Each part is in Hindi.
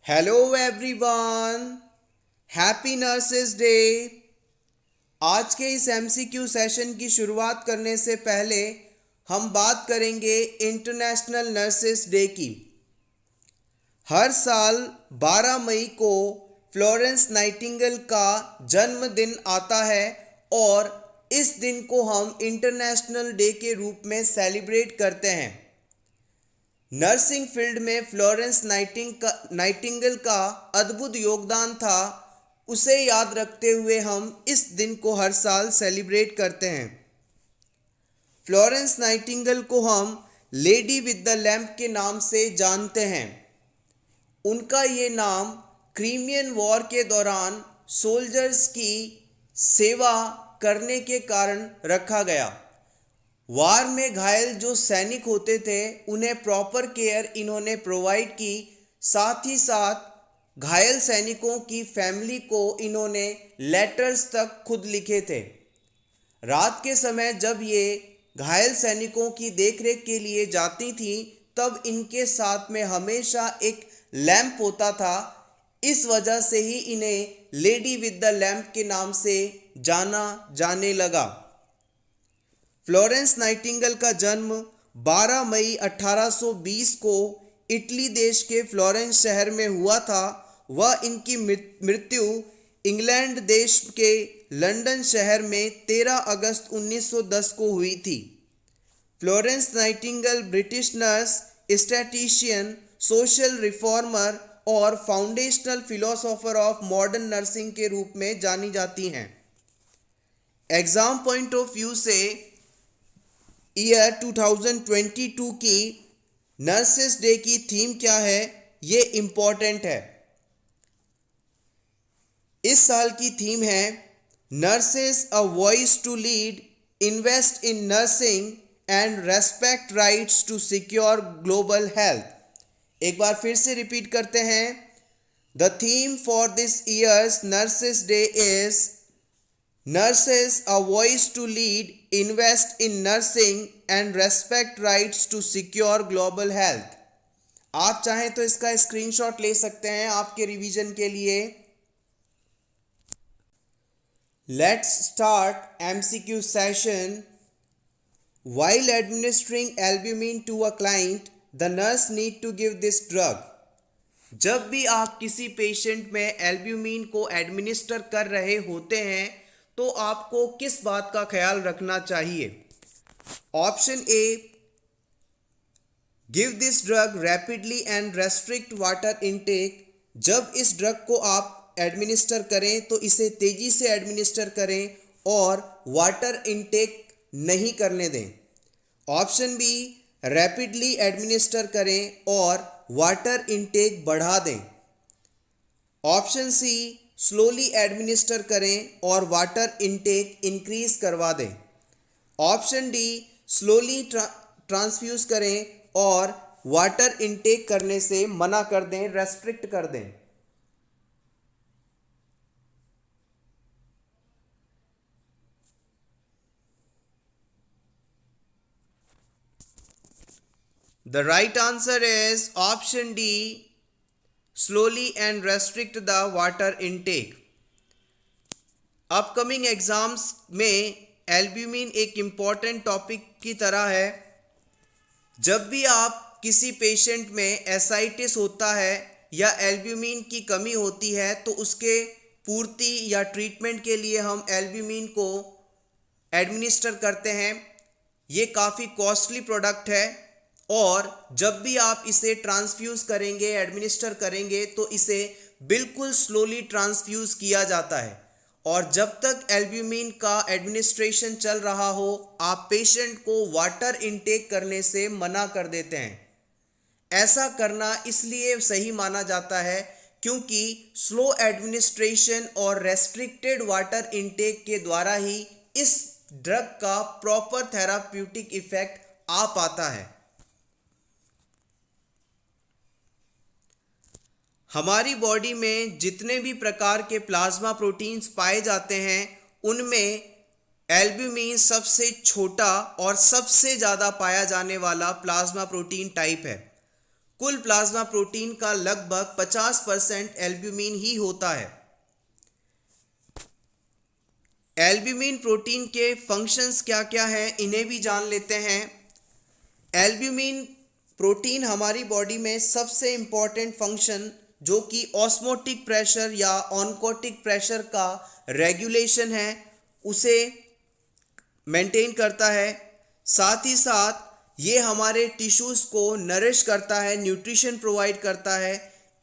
Hello everyone, happy nurses day. आज के इस एमसीक्यू सेशन की शुरुआत करने से पहले हम बात करेंगे इंटरनेशनल नर्सेस डे की। हर साल 12 मई को फ्लोरेंस नाइटिंगेल का जन्मदिन आता है और इस दिन को हम इंटरनेशनल डे के रूप में सेलिब्रेट करते हैं। नर्सिंग फील्ड में फ्लोरेंस नाइटिंगेल का अद्भुत योगदान था, उसे याद रखते हुए हम इस दिन को हर साल सेलिब्रेट करते हैं। फ्लोरेंस नाइटिंगेल को हम लेडी विद द लैम्प के नाम से जानते हैं। उनका ये नाम क्रीमियन वॉर के दौरान सोल्जर्स की सेवा करने के कारण रखा गया। वार में घायल जो सैनिक होते थे उन्हें प्रॉपर केयर इन्होंने प्रोवाइड की, साथ ही साथ घायल सैनिकों की फैमिली को इन्होंने लेटर्स तक खुद लिखे थे। रात के समय जब ये घायल सैनिकों की देखरेख के लिए जाती थी तब इनके साथ में हमेशा एक लैंप होता था। इस वजह से ही इन्हें लेडी विद द लैंप के नाम से जाना जाने लगा। फ्लोरेंस नाइटिंगेल का जन्म 12 मई 1820 को इटली देश के फ्लोरेंस शहर में हुआ था। वह इनकी मृत्यु इंग्लैंड देश के लंदन शहर में 13 अगस्त 1910 को हुई थी। Florence Nightingale British nurse, statistician, social reformer और foundational philosopher of modern nursing के रूप में जानी जाती हैं। एग्जाम पॉइंट ऑफ व्यू से ईयर 2022 की नर्सेस डे की थीम क्या है, ये इम्पॉर्टेंट है। इस साल की थीम है nurses a voice to lead, invest in nursing and respect rights to secure global health. एक बार फिर से रिपीट करते हैं। The theme for this year's nurses day is nurses a voice to lead, invest in nursing and respect rights to secure global health. आप चाहें तो इसका स्क्रीनशॉट ले सकते हैं आपके रिवीजन के लिए। Let's start MCQ session. While administering albumin to a client, the nurse need to give this drug. जब भी आप किसी पेशेंट में एल्ब्यूमिन को एडमिनिस्टर कर रहे होते हैं तो आपको किस बात का ख्याल रखना चाहिए? Option A, give this drug rapidly and restrict water intake. जब इस ड्रग को आप एडमिनिस्टर करें तो इसे तेजी से एडमिनिस्टर करें और वाटर इनटेक नहीं करने दें। ऑप्शन बी, रैपिडली एडमिनिस्टर करें और वाटर इनटेक बढ़ा दें। ऑप्शन सी, स्लोली एडमिनिस्टर करें और वाटर इनटेक इंक्रीज करवा दें। ऑप्शन डी, स्लोली ट्रांसफ्यूज करें और वाटर इनटेक करने से मना कर दें, रेस्ट्रिक्ट कर दें। The right answer is option D, slowly and restrict the water intake. Upcoming exams में एल्ब्यूमिन एक इम्पॉर्टेंट टॉपिक की तरह है। जब भी आप किसी पेशेंट में एसाइटिस होता है या एल्ब्यूमिन की कमी होती है तो उसके पूर्ति या ट्रीटमेंट के लिए हम एल्ब्यूमिन को एडमिनिस्टर करते हैं। ये काफ़ी कॉस्टली प्रोडक्ट है और जब भी आप इसे ट्रांसफ्यूज़ करेंगे, एडमिनिस्टर करेंगे तो इसे बिल्कुल स्लोली ट्रांसफ्यूज़ किया जाता है और जब तक एल्ब्यूमिन का एडमिनिस्ट्रेशन चल रहा हो आप पेशेंट को वाटर इनटेक करने से मना कर देते हैं। ऐसा करना इसलिए सही माना जाता है क्योंकि स्लो एडमिनिस्ट्रेशन और रेस्ट्रिक्टेड वाटर इनटेक के द्वारा ही इस ड्रग का प्रॉपर थेराप्यूटिक इफेक्ट आ पाता है। हमारी बॉडी में जितने भी प्रकार के प्लाज्मा प्रोटीन्स पाए जाते हैं उनमें एल्ब्यूमिन सबसे छोटा और सबसे ज़्यादा पाया जाने वाला प्लाज्मा प्रोटीन टाइप है। कुल प्लाज्मा प्रोटीन का लगभग 50% एल्ब्यूमिन ही होता है। एल्ब्यूमिन प्रोटीन के फंक्शंस क्या क्या हैं, इन्हें भी जान लेते हैं। एल्ब्यूमिन प्रोटीन हमारी बॉडी में सबसे इम्पॉर्टेंट फंक्शन जो कि ऑस्मोटिक प्रेशर या ऑनकोटिक प्रेशर का रेगुलेशन है उसे मेंटेन करता है। साथ ही साथ ये हमारे टिश्यूज़ को नरिश करता है, न्यूट्रिशन प्रोवाइड करता है।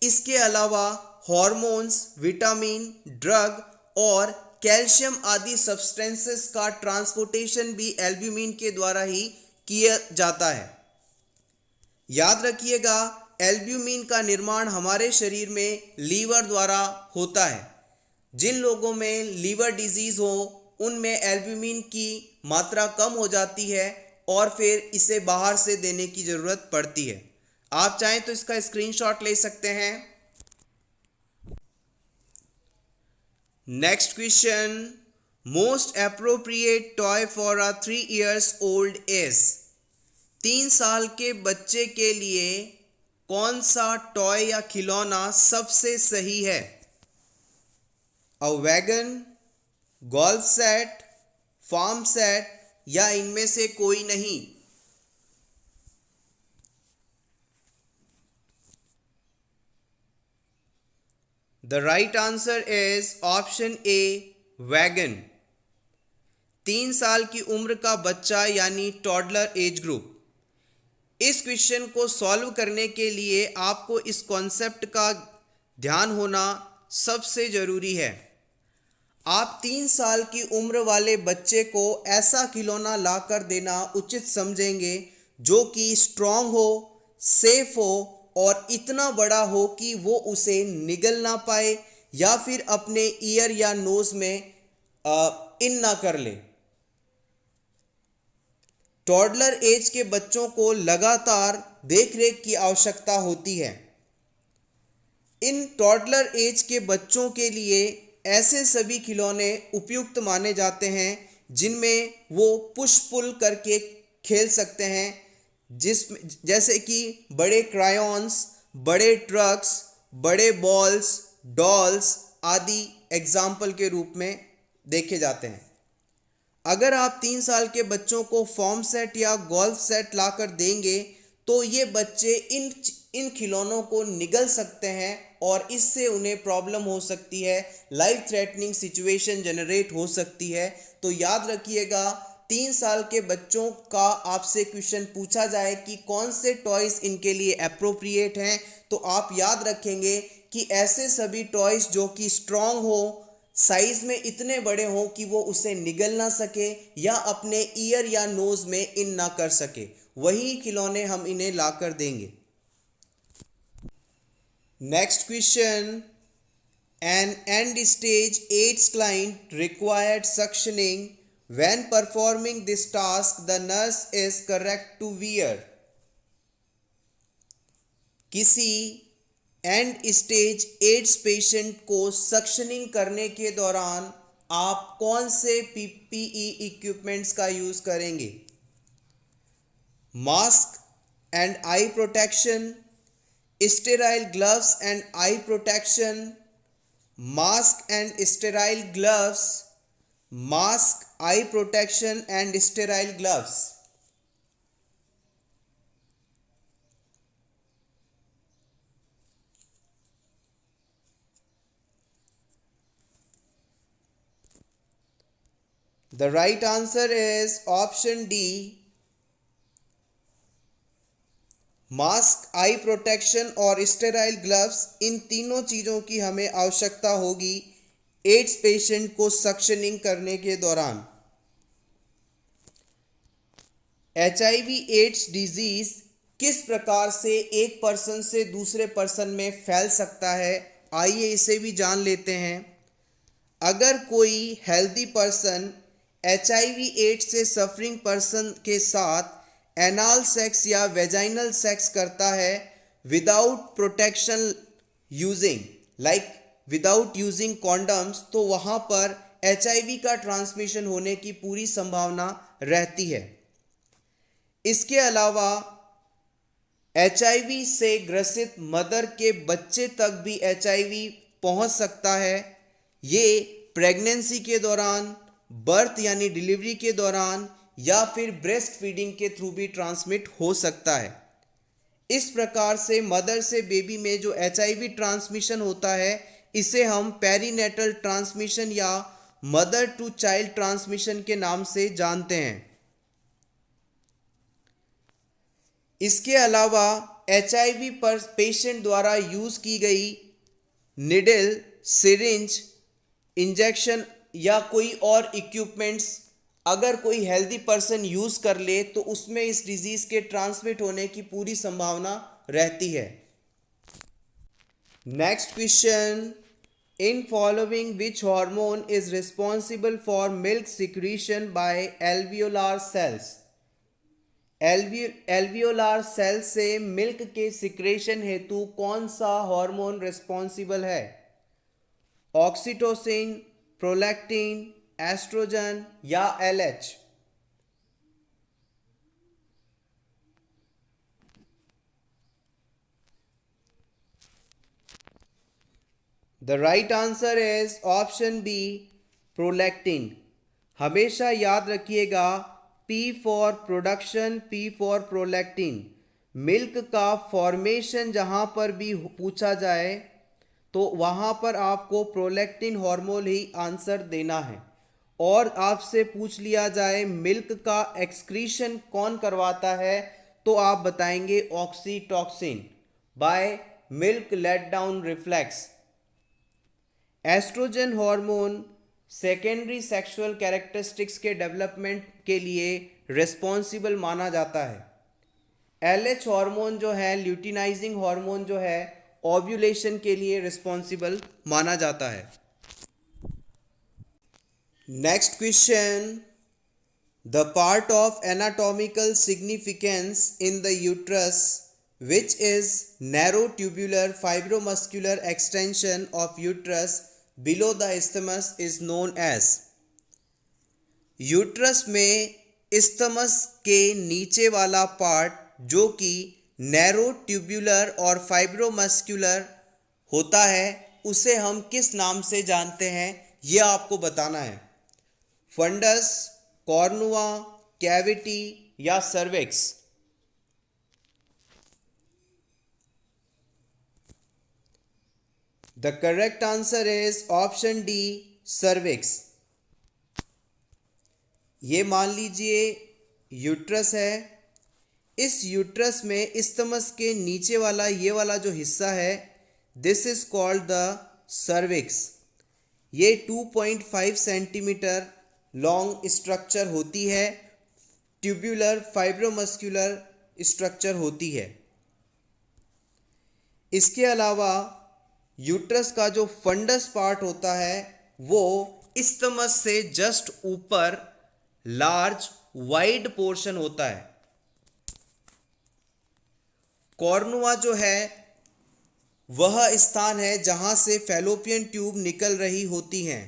इसके अलावा हॉर्मोन्स, विटामिन, ड्रग और कैल्शियम आदि सब्सटेंसेस का ट्रांसपोर्टेशन भी एल्ब्यूमिन के द्वारा ही किया जाता है। याद रखिएगा, एल्ब्यूमिन का निर्माण हमारे शरीर में लीवर द्वारा होता है। जिन लोगों में लीवर डिजीज़ हो उनमें एल्ब्यूमिन की मात्रा कम हो जाती है और फिर इसे बाहर से देने की ज़रूरत पड़ती है। आप चाहें तो इसका स्क्रीनशॉट ले सकते हैं। Next question, most appropriate toy for a 3 years old is. 3 साल के बच्चे के लिए कौन सा टॉय या खिलौना सबसे सही है? A wagon, golf set, farm set या इनमें से कोई नहीं? The right answer is option A, wagon. 3 साल की उम्र का बच्चा यानी टॉडलर एज ग्रुप। इस क्वेश्चन को सॉल्व करने के लिए आपको इस कॉन्सेप्ट का ध्यान होना सबसे ज़रूरी है। आप 3 साल की उम्र वाले बच्चे को ऐसा खिलौना लाकर देना उचित समझेंगे जो कि स्ट्रॉन्ग हो, सेफ हो और इतना बड़ा हो कि वो उसे निगल ना पाए या फिर अपने ईयर या नोज़ में इन ना कर ले। टॉडलर एज के बच्चों को लगातार देखरेख की आवश्यकता होती है। इन टॉडलर एज के बच्चों के लिए ऐसे सभी खिलौने उपयुक्त माने जाते हैं जिनमें वो पुश पुल करके खेल सकते हैं, जैसे कि बड़े क्रायॉन्स, बड़े ट्रक्स, बड़े बॉल्स, डॉल्स आदि एग्जाम्पल के रूप में देखे जाते हैं। अगर आप 3 साल के बच्चों को फॉर्म सेट या गोल्फ सेट लाकर देंगे तो ये बच्चे इन खिलौनों को निगल सकते हैं और इससे उन्हें प्रॉब्लम हो सकती है, लाइफ थ्रेटनिंग सिचुएशन जनरेट हो सकती है। तो याद रखिएगा, 3 साल के बच्चों का आपसे क्वेश्चन पूछा जाए कि कौन से टॉयज़ इनके लिए अप्रोप्रिएट हैं, तो आप याद रखेंगे कि ऐसे सभी टॉयज़ जो कि स्ट्रॉन्ग हो, साइज में इतने बड़े हों कि वो उसे निगल ना सके या अपने ईयर या नोज में इन ना कर सके, वही खिलौने हम इन्हें लाकर देंगे। Next question, an end stage AIDS client required suctioning when performing this task the nurse is correct to wear. किसी एंड स्टेज एड्स पेशेंट को सक्शनिंग करने के दौरान आप कौन से पीपीई इक्विपमेंट्स का यूज़ करेंगे? Mask and eye protection, sterile gloves and eye protection, mask and sterile gloves, mask, eye protection and sterile gloves. The right answer is option D, mask, eye protection और स्टेराइल ग्लव्स। इन तीनों चीज़ों की हमें आवश्यकता होगी एड्स पेशेंट को सक्शनिंग करने के दौरान। HIV एड्स डिजीज़ किस प्रकार से एक पर्सन से दूसरे पर्सन में फैल सकता है, आइए इसे भी जान लेते हैं। अगर कोई हेल्दी पर्सन HIV एड्स से सफरिंग पर्सन के साथ एनाल सेक्स या वेजाइनल सेक्स करता है without protection using, without using condoms, तो वहाँ पर HIV का ट्रांसमिशन होने की पूरी संभावना रहती है। इसके अलावा एचआईवी से ग्रसित मदर के बच्चे तक भी एचआईवी पहुंच सकता है। ये प्रेगनेंसी के दौरान, बर्थ यानी डिलीवरी के दौरान या फिर ब्रेस्ट फीडिंग के थ्रू भी ट्रांसमिट हो सकता है। इस प्रकार से मदर से बेबी में जो एचआईवी ट्रांसमिशन होता है, इसे हम पेरीनेटल ट्रांसमिशन या मदर टू चाइल्ड ट्रांसमिशन के नाम से जानते हैं। इसके अलावा एचआईवी पर पेशेंट द्वारा यूज की गई निडल, सिरिंज, इंजेक्शन या कोई और इक्विपमेंट्स अगर कोई हेल्दी पर्सन यूज कर ले तो उसमें इस डिजीज के ट्रांसमिट होने की पूरी संभावना रहती है। Next question, in following which hormone is responsible for milk secretion by alveolar cells. Alveolar cell से मिल्क के सिक्रेशन हेतु कौन सा हार्मोन रिस्पॉन्सिबल है? ऑक्सीटोसिन, प्रोलैक्टिन, एस्ट्रोजन या LH? The right answer is option B, prolactin. हमेशा याद रखिएगा, P for production, P for prolactin. Milk का फॉर्मेशन जहां पर भी पूछा जाए तो वहां पर आपको प्रोलैक्टिन हार्मोन ही आंसर देना है। और आपसे पूछ लिया जाए मिल्क का एक्सक्रीशन कौन करवाता है, तो आप बताएंगे oxytocin by milk let down reflex. Oestrogen hormone secondary sexual characteristics के डेवलपमेंट के लिए रिस्पॉन्सिबल माना जाता है। एलएच हार्मोन जो है, ल्यूटिनाइजिंग हार्मोन जो है, ओव्यूलेशन के लिए रिस्पॉन्सिबल माना जाता है। Next question, the part of anatomical significance in the uterus which is narrow tubular fibromuscular extension of uterus below the isthmus is known as। Uterus में इस्थमस के नीचे वाला पार्ट जो कि नैरो ट्यूब्यूलर और फाइब्रोमस्कुलर होता है, उसे हम किस नाम से जानते हैं, यह आपको बताना है। फंडस, कॉर्नुआ, कैविटी या cervix? The correct answer is option D, cervix। ये मान लीजिए यूट्रस है। इस यूट्रस में इस्थमस के नीचे वाला ये वाला जो हिस्सा है, this is called the cervix. ये 2.5 सेंटीमीटर लॉन्ग स्ट्रक्चर होती है, ट्यूब्यूलर फाइब्रोमस्कुलर स्ट्रक्चर होती है। इसके अलावा यूट्रस का जो फंडस पार्ट होता है वो इस्थमस से जस्ट ऊपर लार्ज वाइड पोर्शन होता है। कॉर्नुआ जो है वह स्थान है जहां से फैलोपियन ट्यूब निकल रही होती हैं।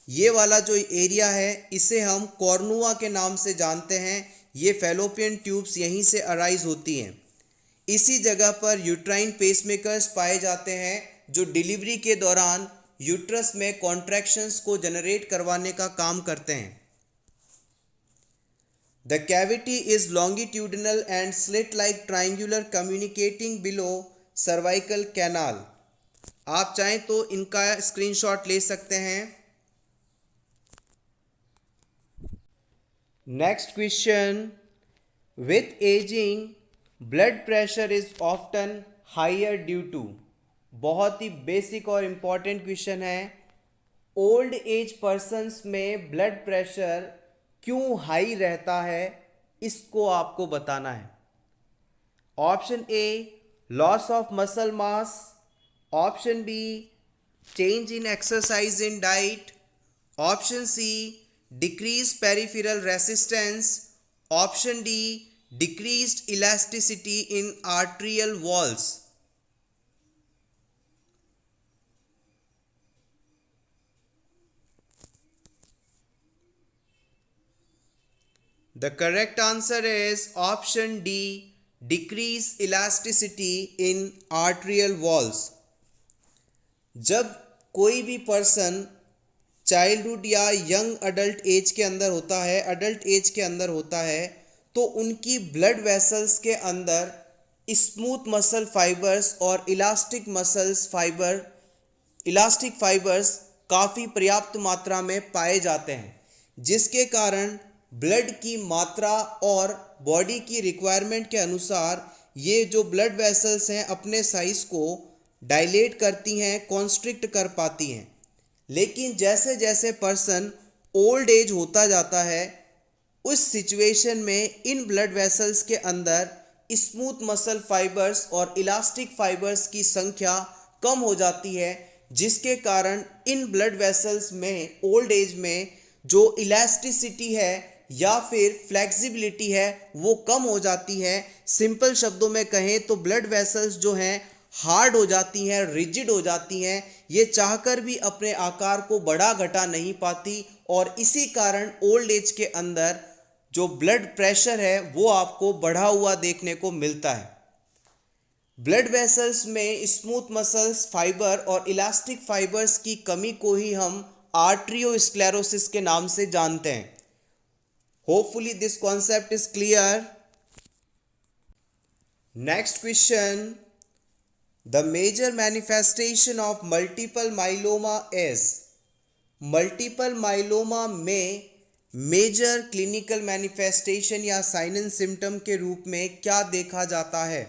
ये वाला जो एरिया है इसे हम कॉर्नुआ के नाम से जानते हैं। ये फैलोपियन ट्यूब्स यहीं से अराइज होती हैं। इसी जगह पर यूट्राइन पेसमेकर्स पाए जाते हैं जो डिलीवरी के दौरान यूट्रस में कॉन्ट्रैक्शंस को जनरेट करवाने का काम करते हैं। The cavity is longitudinal and slit like triangular communicating below cervical canal. आप चाहें तो इनका स्क्रीनशॉट ले सकते हैं। Next question, with ageing blood pressure is often higher due to. बहुत ही बेसिक और इंपॉर्टेंट क्वेश्चन है। ओल्ड एज पर्सन्स में ब्लड प्रेशर क्यों हाई रहता है, इसको आपको बताना है। Option A, loss of muscle mass. Option B, change in exercise in diet. Option C, decrease peripheral resistance. Option D, decreased elasticity in arterial walls। The correct answer is option D, decrease elasticity in arterial walls. जब कोई भी पर्सन चाइल्डहुड या यंग अडल्ट एज के अंदर होता है, अडल्ट एज के अंदर होता है, तो उनकी ब्लड वेसल्स के अंदर स्मूथ मसल फाइबर्स और इलास्टिक फाइबर्स काफ़ी पर्याप्त मात्रा में पाए जाते हैं, जिसके कारण ब्लड की मात्रा और बॉडी की रिक्वायरमेंट के अनुसार ये जो ब्लड वेसल्स हैं अपने साइज़ को डायलेट करती हैं, कॉन्स्ट्रिक्ट कर पाती हैं। लेकिन जैसे जैसे पर्सन ओल्ड एज होता जाता है, उस सिचुएशन में इन ब्लड वेसल्स के अंदर स्मूथ मसल फाइबर्स और इलास्टिक फाइबर्स की संख्या कम हो जाती है, जिसके कारण इन ब्लड वेसल्स में ओल्ड एज में जो इलास्टिसिटी है या फिर फ्लेक्सिबिलिटी है वो कम हो जाती है। सिंपल शब्दों में कहें तो ब्लड वेसल्स जो हैं हार्ड हो जाती हैं, रिजिड हो जाती हैं, ये चाहकर भी अपने आकार को बढ़ा घटा नहीं पाती, और इसी कारण ओल्ड एज के अंदर जो ब्लड प्रेशर है वो आपको बढ़ा हुआ देखने को मिलता है। ब्लड वेसल्स में स्मूथ मसल्स फाइबर और इलास्टिक फाइबर्स की कमी को ही हम आर्टरियोस्क्लेरोसिस के नाम से जानते हैं। Hopefully this concept is clear. Next question, the major manifestation of multiple myeloma is. Multiple myeloma में मेजर क्लिनिकल मैनिफेस्टेशन या साइन एंड सिम्टम के रूप में क्या देखा जाता है?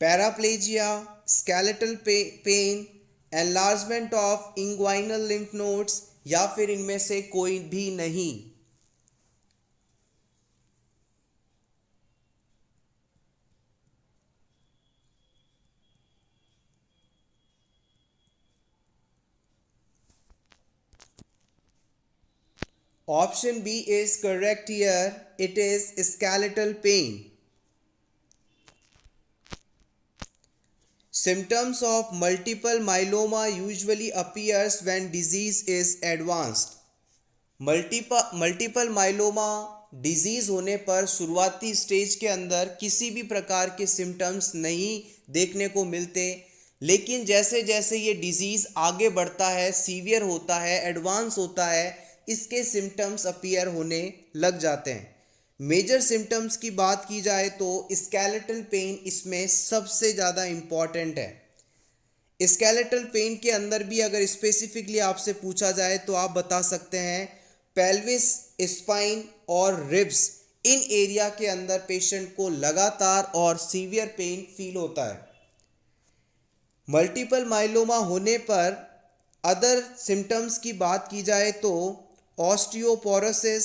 Paraplegia, skeletal pain, enlargement of inguinal lymph nodes, या फिर इनमें से कोई भी नहीं। Option B is correct here. It is skeletal pain. Symptoms of multiple myeloma usually appears when disease is advanced. Multiple myeloma disease होने पर शुरुआती स्टेज के अंदर किसी भी प्रकार के सिम्टम्स नहीं देखने को मिलते, लेकिन जैसे जैसे ये डिजीज आगे बढ़ता है, सीवियर होता है, एडवांस होता है, इसके सिम्टम्स अपीयर होने लग जाते हैं। मेजर सिम्टम्स की बात की जाए तो स्केलेटल पेन इसमें सबसे ज़्यादा इम्पॉर्टेंट है। स्केलेटल पेन के अंदर भी अगर स्पेसिफिकली आपसे पूछा जाए तो आप बता सकते हैं पेल्विस, स्पाइन और रिब्स, इन एरिया के अंदर पेशेंट को लगातार और सीवियर पेन फील होता है। मल्टीपल माइलोमा होने पर अदर सिम्टम्स की बात की जाए तो ऑस्टियोपोरोसिस,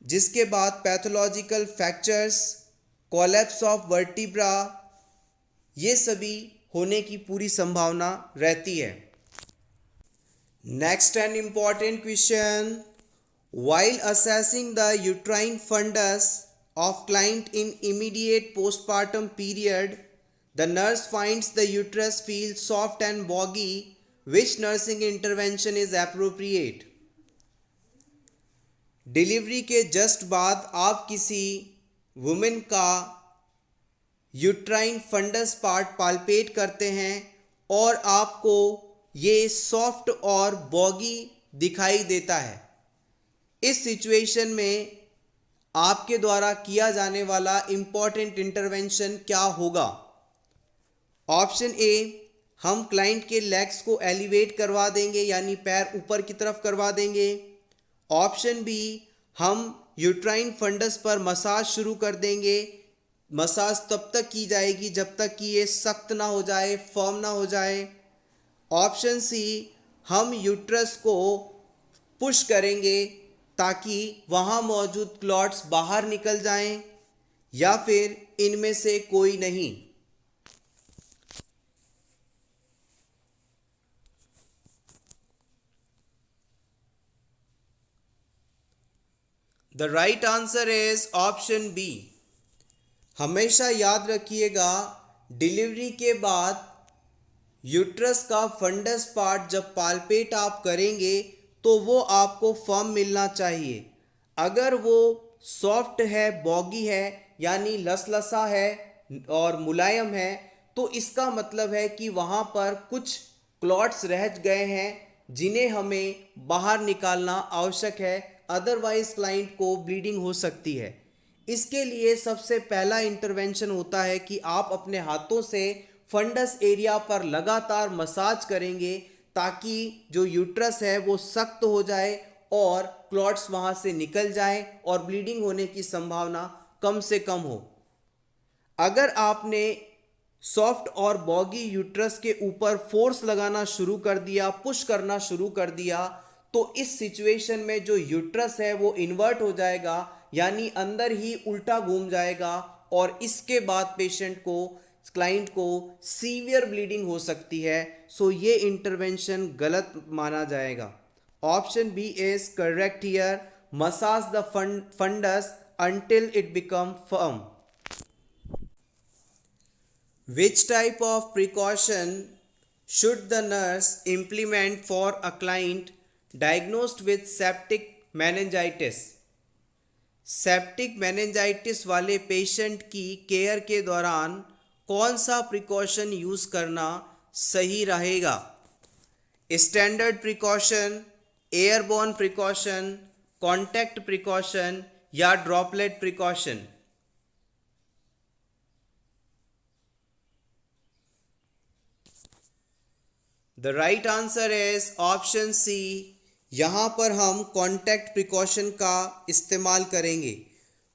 जिसके बाद pathological fractures, collapse of vertebra, ये सभी होने की पूरी संभावना रहती है। Next and important question, while assessing the uterine fundus of client in immediate postpartum period, the nurse finds the uterus feel soft and boggy, which nursing intervention is appropriate. Delivery के जस्ट बाद आप किसी वुमेन का यूट्राइन फंडस पार्ट पाल्पेट करते हैं और आपको ये सॉफ्ट और बॉगी दिखाई देता है। इस सिचुएशन में आपके द्वारा किया जाने वाला इम्पॉर्टेंट इंटरवेंशन क्या होगा? ऑप्शन ए, हम क्लाइंट के लेग्स को एलिवेट करवा देंगे, यानी पैर ऊपर की तरफ करवा देंगे। ऑप्शन बी, हम यूट्राइन फंडस पर मसाज शुरू कर देंगे। मसाज तब तक की जाएगी जब तक कि ये सख्त ना हो जाए, फर्म ना हो जाए। ऑप्शन सी, हम यूट्रस को पुश करेंगे ताकि वहाँ मौजूद क्लॉट्स बाहर निकल जाएं, या फिर इनमें से कोई नहीं। The right answer is option B. हमेशा याद रखिएगा, डिलीवरी के बाद यूट्रस का फंडस पार्ट जब पाल्पेट आप करेंगे तो वो आपको फर्म मिलना चाहिए। अगर वो सॉफ्ट है, बॉगी है, यानी लसलसा है और मुलायम है, तो इसका मतलब है कि वहाँ पर कुछ क्लॉट्स रह गए हैं जिन्हें हमें बाहर निकालना आवश्यक है, अदरवाइज क्लाइंट को ब्लीडिंग हो सकती है। इसके लिए सबसे पहला इंटरवेंशन होता है कि आप अपने हाथों से फंडस एरिया पर लगातार मसाज करेंगे ताकि जो यूट्रस है वो सख्त हो जाए और क्लॉट्स वहाँ से निकल जाएं और ब्लीडिंग होने की संभावना कम से कम हो। अगर आपने सॉफ्ट और बॉगी यूट्रस के ऊपर फोर्स लगाना शुरू कर दिया, पुश करना शुरू कर दिया, तो इस सिचुएशन में जो यूट्रस है वो इन्वर्ट हो जाएगा, यानी अंदर ही उल्टा घूम जाएगा और इसके बाद पेशेंट को, क्लाइंट को सीवियर ब्लीडिंग हो सकती है। सो ये इंटरवेंशन गलत माना जाएगा। Option B is correct here, massage the fundus until it become firm. Which type of precaution should the nurse implement for a client diagnosed with septic meningitis? Septic meningitis वाले पेशेंट की केयर के दौरान कौन सा प्रिकॉशन यूज़ करना सही रहेगा? Standard precaution, airborne precaution, contact precaution या droplet precaution? The right answer is option C. यहाँ पर हम कॉन्टैक्ट प्रिकॉशन का इस्तेमाल करेंगे।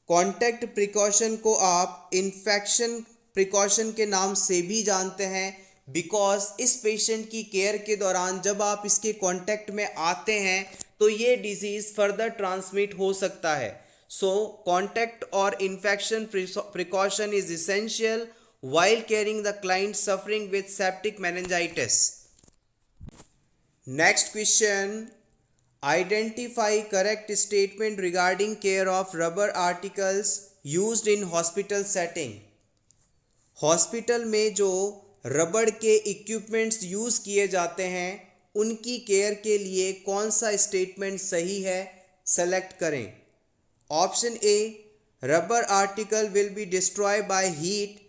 कॉन्टैक्ट प्रिकॉशन को आप इन्फेक्शन प्रिकॉशन के नाम से भी जानते हैं, बिकॉज इस पेशेंट की केयर के दौरान जब आप इसके कांटेक्ट में आते हैं तो ये डिजीज़ फर्दर ट्रांसमिट हो सकता है। सो कांटेक्ट और infection precaution is essential while caring the client suffering with septic meningitis. Next question, identify correct statement regarding care of rubber articles used in hospital setting. Hospital में जो रबड़ के इक्विपमेंट्स यूज़ किए जाते हैं उनकी केयर के लिए कौन सा स्टेटमेंट सही है, सेलेक्ट करें। Option A, rubber article will be destroy by heat.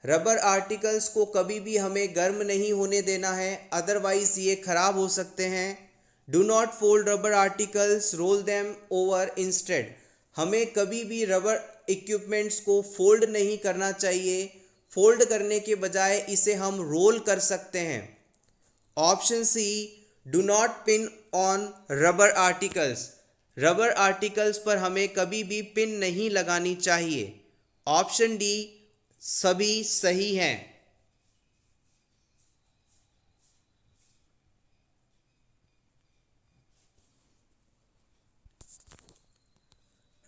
Rubber articles को कभी भी हमें गर्म नहीं होने देना है, अदरवाइज ये खराब हो सकते हैं। Do not fold rubber articles, roll them over instead. हमें कभी भी रबर इक्विपमेंट्स को फोल्ड नहीं करना चाहिए, फोल्ड करने के बजाय इसे हम रोल कर सकते हैं। Option C, do not pin on rubber articles. Rubber articles पर हमें कभी भी पिन नहीं लगानी चाहिए। ऑप्शन डी, सभी सही हैं।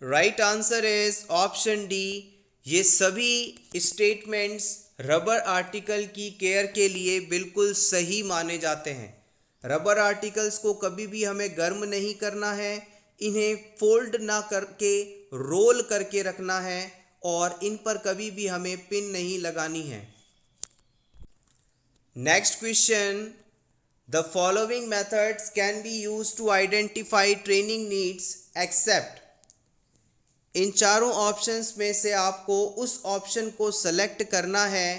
Right answer is option D. ये सभी स्टेटमेंट्स रबर आर्टिकल की केयर के लिए बिल्कुल सही माने जाते हैं। रबर आर्टिकल्स को कभी भी हमें गर्म नहीं करना है, इन्हें फोल्ड ना करके रोल करके रखना है और इन पर कभी भी हमें पिन नहीं लगानी है। Next question, the following methods can be used to identify training needs except. इन चारों ऑप्शंस में से आपको उस ऑप्शन को सेलेक्ट करना है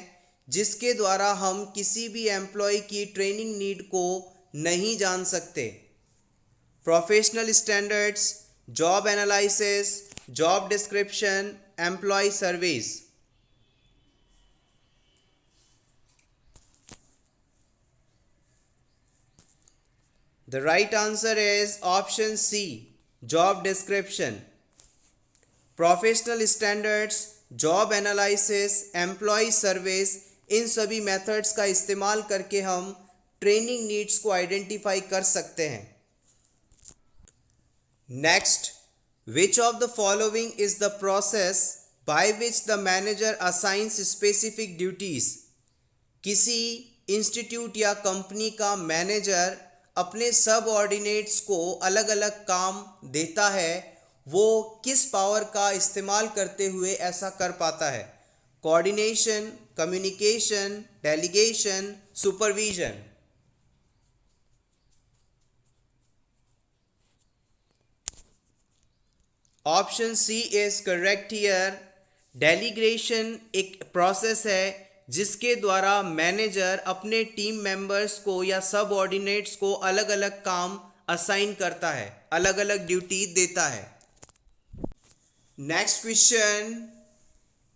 जिसके द्वारा हम किसी भी एम्प्लॉय की ट्रेनिंग नीड को नहीं जान सकते। Professional standards, job analysis, job description, employ service. The right answer is option C, job description. Professional standards, job analysis, employ service, इन सभी मेथड्स का इस्तेमाल करके हम ट्रेनिंग नीड्स को आइडेंटिफाई कर सकते हैं। Next, which of the following is the process by which the manager assigns specific duties. किसी इंस्टीट्यूट या कंपनी का मैनेजर अपने सबऑर्डिनेट्स को अलग अलग काम देता है, वो किस पावर का इस्तेमाल करते हुए ऐसा कर पाता है? Coordination, communication, delegation, supervision. Option C is correct here, delegation एक प्रोसेस है जिसके द्वारा मैनेजर अपने टीम मेंबर्स को या सबऑर्डिनेट्स को अलग अलग काम असाइन करता है, अलग अलग ड्यूटी देता है। Next question,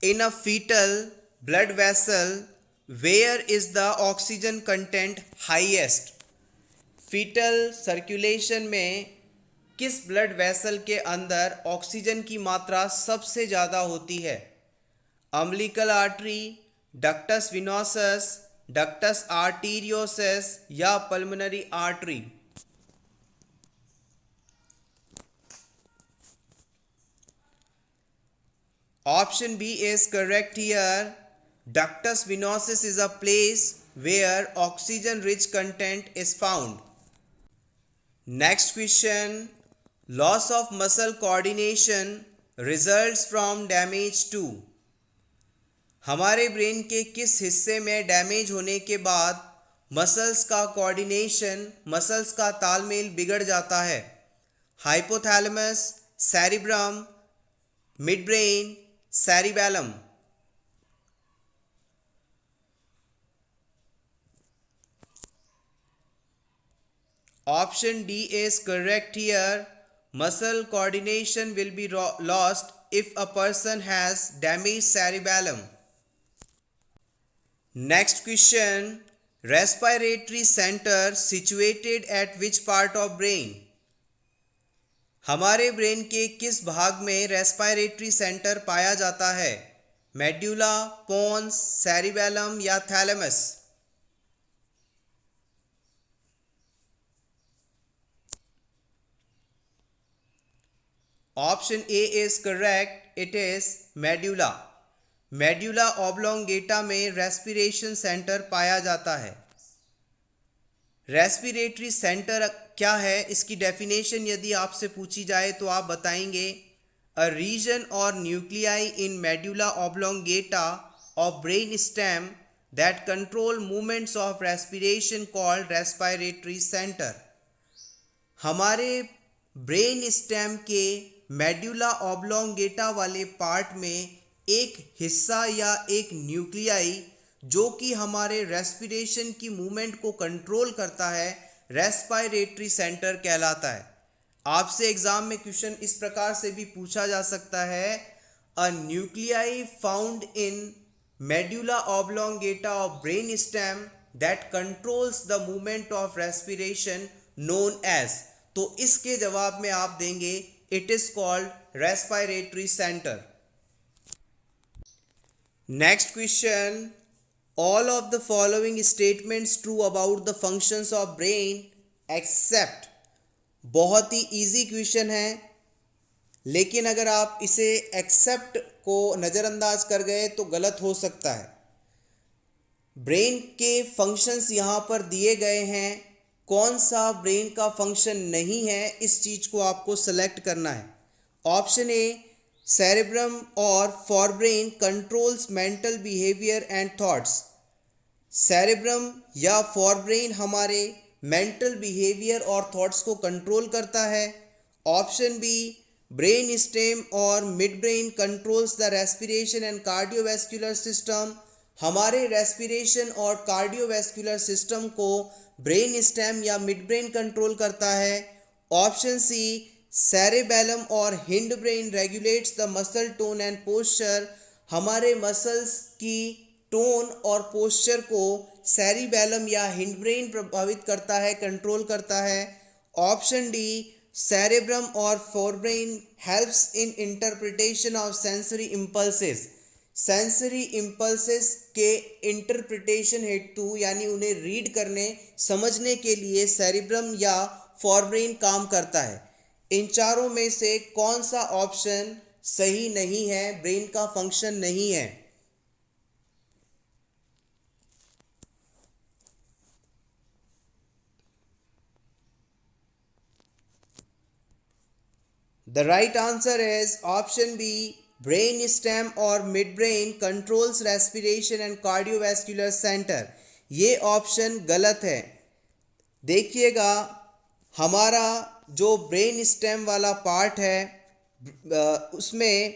in a fetal blood vessel where is the oxygen content highest? Fetal circulation में किस ब्लड वेसल के अंदर ऑक्सीजन की मात्रा सबसे ज़्यादा होती है? Umbilical artery, ductus venosus, ductus arteriosus या pulmonary artery? Option B is correct here. Ductus venosus is a place where oxygen rich content is found. Next question. Loss of muscle coordination results from damage to? हमारे ब्रेन के किस हिस्से में डैमेज होने के बाद मसल्स का कोऑर्डिनेशन, मसल्स का तालमेल बिगड़ जाता है? Hypothalamus, cerebrum, mid brain, cerebellum? Option D is correct here. Muscle coordination will be lost if a person has damaged cerebellum. Next question. Respiratory center situated at which part of brain? हमारे ब्रेन के किस भाग में रेस्पिरेटरी सेंटर पाया जाता है? मेड्यूला, पोन्स, सेरिबेलम या thalamus? Option A is correct, it is medulla. Medulla oblongata में रेस्पिरेशन सेंटर पाया जाता है। रेस्पिरेटरी सेंटर क्या है, इसकी डेफिनेशन यदि आपसे पूछी जाए तो आप बताएंगे अ रीजन और nuclei in medulla oblongata of brain stem that control movements of respiration called respiratory centre. हमारे ब्रेन स्टेम के मेड्यूला ऑब्लोंगेटा वाले पार्ट में एक हिस्सा या एक न्यूक्लियाई जो कि हमारे रेस्पिरेशन की मूवमेंट को कंट्रोल करता है, रेस्पिरेटरी सेंटर कहलाता है। आपसे एग्जाम में क्वेश्चन इस प्रकार से भी पूछा जा सकता है, a nuclei found in medulla oblongata of brain stem that controls the movement of respiration known as. तो इसके जवाब में आप देंगे it is called respiratory centre. Next question, all of the following statements true about the functions of brain except। बहुत ही इजी क्वेश्चन है, लेकिन अगर आप इसे एक्सेप्ट को नज़रअंदाज कर गए तो गलत हो सकता है। ब्रेन के फंक्शंस यहाँ पर दिए गए हैं, कौन सा ब्रेन का फंक्शन नहीं है, इस चीज़ को आपको सेलेक्ट करना है। ऑप्शन ए, सेरेब्रम और forebrain controls mental behaviour and thoughts. Cerebrum या फोरब्रेन हमारे मेंटल बिहेवियर और थॉट्स को कंट्रोल करता है। ऑप्शन बी, ब्रेन स्टेम और mid brain controls the respiration and cardiovascular system. हमारे रेस्पिरेशन और कार्डियोवैस्कुलर सिस्टम को ब्रेन स्टेम या मिड ब्रेन कंट्रोल करता है। ऑप्शन सी, सेरेबेलम और hind brain regulates the muscle tone and posture. हमारे मसल्स की टोन और पोस्चर को सेरिबेलम या हिंड ब्रेन प्रभावित करता है, कंट्रोल करता है। ऑप्शन डी, सेरेब्रम और forebrain helps in interpretation of sensory impulses. Sensory impulses के इंटरप्रिटेशन हेतु यानी उन्हें रीड करने समझने के लिए सेरिब्रम या फोरब्रेन काम करता है। इन चारों में से कौन सा ऑप्शन सही नहीं है, ब्रेन का फंक्शन नहीं है? The right answer is option B, brain stem और mid brain controls respiration and cardiovascular center। ये ऑप्शन गलत है। देखिएगा, हमारा जो ब्रेन स्टेम वाला पार्ट है उसमें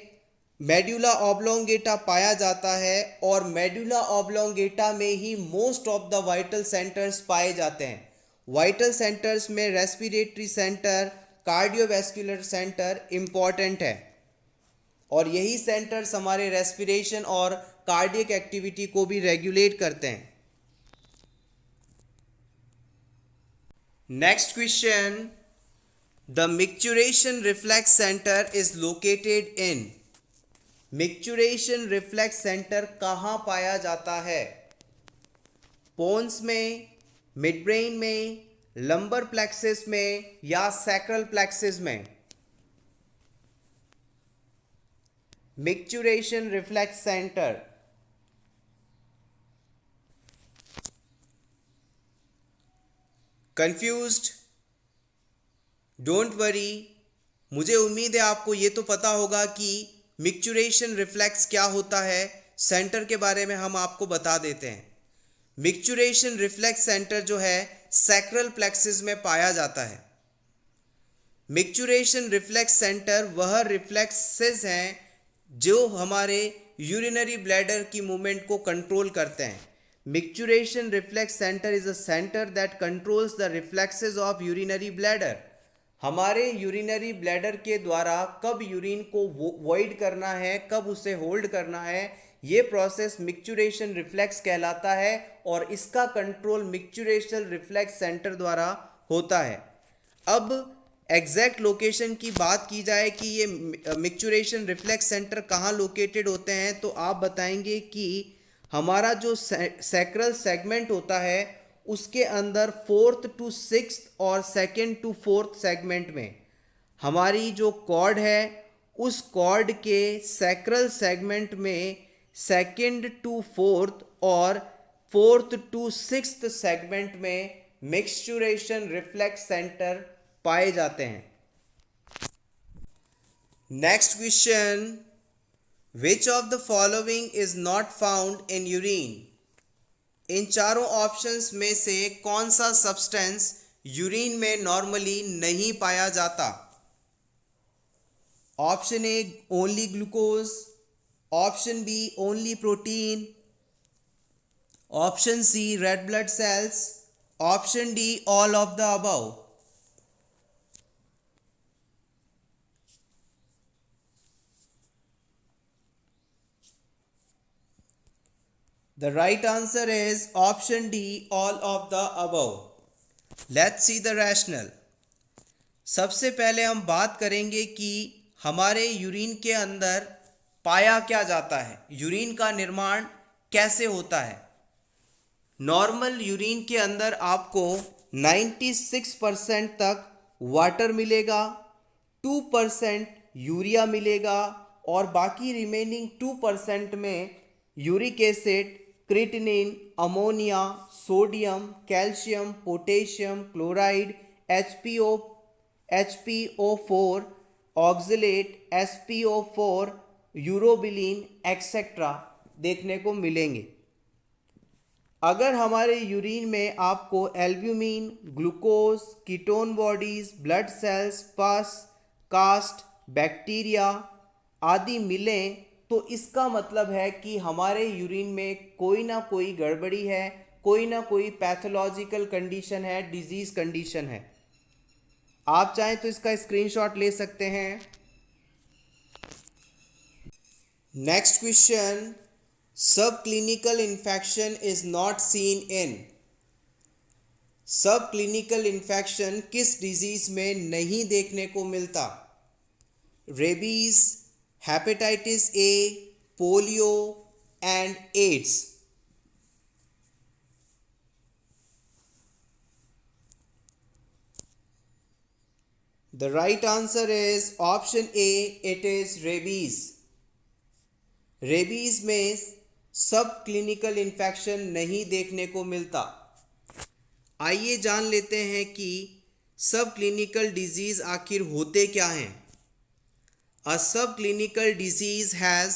मेडुला ऑब्लोंगेटा पाया जाता है और मेडुला ऑब्लोंगेटा में ही most of the vital centres पाए जाते हैं। वाइटल सेंटर्स में respiratory centre, cardiovascular centre important है और यही सेंटर्स हमारे रेस्पिरेशन और कार्डियक एक्टिविटी को भी रेगुलेट करते हैं। Next question, the micturition reflex centre is located in. Micturition reflex centre कहाँ पाया जाता है? पोन्स में, मिड ब्रेन में, लंबर प्लेक्सिस में या सैक्रल प्लेक्सिस में? Micturition reflex centre confused? Don't worry, मुझे उम्मीद है आपको ये तो पता होगा कि मिक्चुरेशन रिफ्लेक्स क्या होता है। सेंटर के बारे में हम आपको बता देते हैं। मिक्चुरेशन रिफ्लेक्स सेंटर जो है सैक्रल प्लेक्सिस में पाया जाता है। मिक्चुरेशन रिफ्लेक्स सेंटर वह रिफ्लेक्सेस हैं जो हमारे यूरिनरी ब्लैडर की मूवमेंट को कंट्रोल करते हैं। Micturition reflex centre is a centre that controls the reflexes of urinary bladder. हमारे यूरिनरी ब्लैडर के द्वारा कब यूरिन को वॉइड करना है, कब उसे होल्ड करना है, ये प्रोसेस मिक्चुरेशन रिफ्लेक्स कहलाता है और इसका कंट्रोल मिक्चुरेशन रिफ्लेक्स सेंटर द्वारा होता है। अब एग्जैक्ट लोकेशन की बात की जाए कि ये मिक्चुरेशन रिफ्लेक्स सेंटर कहाँ लोकेटेड होते हैं, तो आप बताएंगे कि हमारा जो सैक्रल सेगमेंट होता है उसके अंदर 4th to 6th और 2nd to 4th सेगमेंट में हमारी जो कॉर्ड है उस कॉर्ड के सैक्रल सेगमेंट में 2nd to 4th और 4th to 6th सेगमेंट में मिक्सचुरेशन रिफ्लेक्स सेंटर पाए जाते हैं। Next question, which of the following is not found in urine. इन चारों ऑप्शंस में से कौन सा सब्सटेंस यूरिन में नॉर्मली नहीं पाया जाता? Option A only glucose, option B only protein, option C red blood cells, option D all of the above. The right answer is option D, all of the above. Let's see the rationale. सबसे पहले हम बात करेंगे कि हमारे यूरिन के अंदर पाया क्या जाता है, यूरिन का निर्माण कैसे होता है। नॉर्मल यूरिन के अंदर आपको 96% तक वाटर मिलेगा, 2% यूरिया मिलेगा और बाकी रिमेनिंग 2% में uric acid, creatinine, ammonia, sodium, calcium, potassium, chloride, HPO4, oxalate, SPO4, urobilin etcetera देखने को मिलेंगे। अगर हमारे यूरिन में आपको albumin, glucose, ketone bodies, blood cells, पस, कास्ट, बैक्टीरिया आदि मिलें तो इसका मतलब है कि हमारे यूरिन में कोई ना कोई गड़बड़ी है, कोई ना कोई पैथोलॉजिकल कंडीशन है, डिजीज कंडीशन है। आप चाहें तो इसका स्क्रीनशॉट ले सकते हैं। नेक्स्ट क्वेश्चन, सब clinical infection is not seen in. सब क्लिनिकल इन्फेक्शन किस डिजीज में नहीं देखने को मिलता? Rabies, hepatitis A, polio and AIDS. The right answer is option A, it is rabies. Rabies में सब क्लिनिकल इन्फेक्शन नहीं देखने को मिलता। आइए जान लेते हैं कि सब क्लिनिकल डिजीज आखिर होते क्या हैं। A subclinical disease has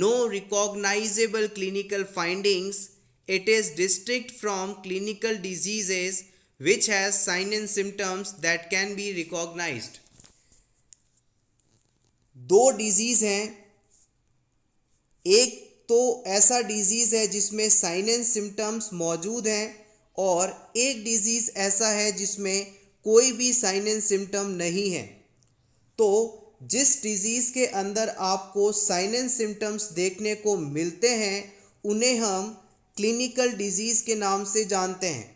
no recognizable clinical findings. It is distinct from clinical diseases which has signs and symptoms that can be recognized. दो डिजीज हैं एक तो ऐसा डिजीज़ है जिसमें साइन एंड सिम्टम्स मौजूद हैं और एक डिजीज़ ऐसा है जिसमें कोई भी साइन एंड सिम्टम नहीं है। तो जिस डिजीज़ के अंदर आपको साइन एंड सिम्टम्स देखने को मिलते हैं उन्हें हम क्लिनिकल डिजीज़ के नाम से जानते हैं